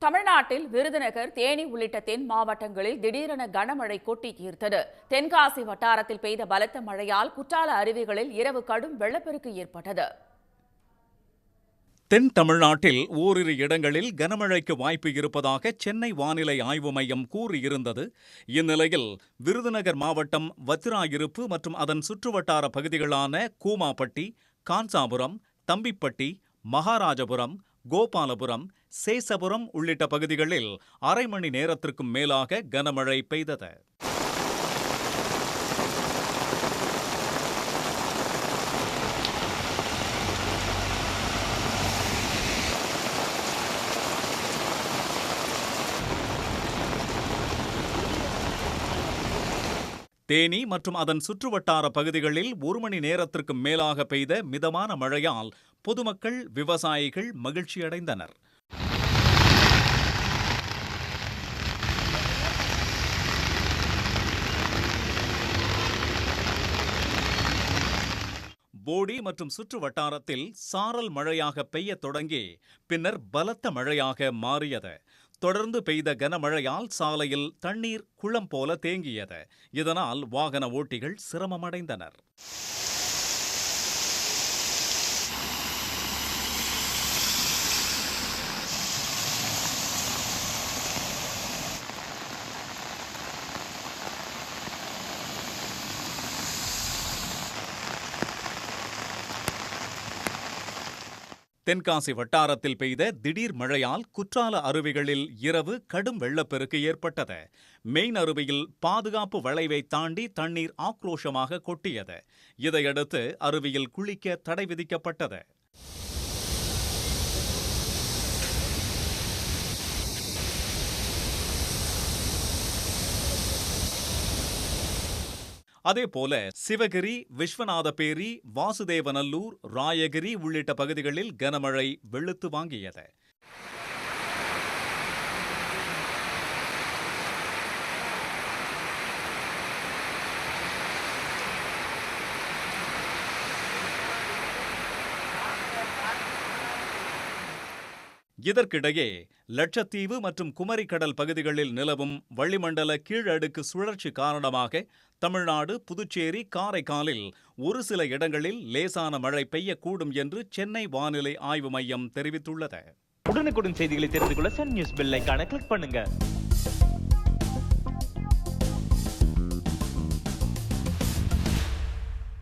தமிழ்நாட்டில் விருதுநகர், தேனி உள்ளிட்ட தென் மாவட்டங்களில் திடீரென கனமழை கொட்டி தீர்த்தது. தென்காசி வட்டாரத்தில் பெய்த பலத்த மழையால் குற்றால அருவிகளில் இரவு கடும் வெள்ளப்பெருக்கு ஏற்பட்டது. தென் தமிழ்நாட்டில் ஓரிரு இடங்களில் கனமழைக்கு வாய்ப்பு இருப்பதாக சென்னை வானிலை ஆய்வு மையம் கூறியிருந்தது. இந்நிலையில் விருதுநகர் மாவட்டம் வத்திராயிருப்பு மற்றும் அதன் சுற்றுவட்டார பகுதிகளான கூமாப்பட்டி, காஞ்சாபுரம், தம்பிப்பட்டி, மகாராஜபுரம், கோபாலபுரம், சேசபுரம் உள்ளிட்ட பகுதிகளில் அரை மணி நேரத்திற்கும் மேலாக கனமழை பெய்தது. தேனி மற்றும் அதன் சுற்றுவட்டார பகுதிகளில் ஒரு மணி நேரத்திற்கு மேலாக பெய்த மிதமான மழையால் பொதுமக்கள், விவசாயிகள் மகிழ்ச்சியடைந்தனர். போடி மற்றும் சுற்று வட்டாரத்தில் சாரல் மழையாக பெய்ய தொடங்கி பின்னர் பலத்த மழையாக மாறியது. தொடர்ந்து பெய்த கனமழையால் சாலையில் தண்ணீர் குளம் போல தேங்கியது. இதனால் வாகன ஓட்டிகள் சிரமமடைந்தனர். தென்காசி வட்டாரத்தில் பெய்த திடீர் மழையால் குற்றால அருவிகளில் இரவு கடும் வெள்ளப்பெருக்கு ஏற்பட்டது. மெயின் அருவியில் பாதுகாப்பு வளைவை தாண்டி தண்ணீர் ஆக்ரோஷமாக கொட்டியது. இதையடுத்து அருவியில் குளிக்க தடை விதிக்கப்பட்டது. அதேபோல சிவகிரி, விஸ்வநாதபேரி, வாசுதேவநல்லூர், ராயகிரி உள்ளிட்ட பகுதிகளில் கனமழை வெளுத்து வாங்கியது. இதற்கிடையே லட்சத்தீவு மற்றும் குமரிக்கடல் பகுதிகளில் நிலவும் வளிமண்டல கீழடுக்கு சுழற்சி காரணமாக தமிழ்நாடு, புதுச்சேரி, காரைக்காலில் ஒரு சில இடங்களில் லேசான மழை பெய்யக்கூடும் என்று சென்னை வானிலை ஆய்வு மையம் தெரிவித்துள்ளது. உடனுக்குடன் செய்திகளை தெரிந்து கொள்ள சன் நியூஸ் பெல் ஐகானை கிளிக் பண்ணுங்க.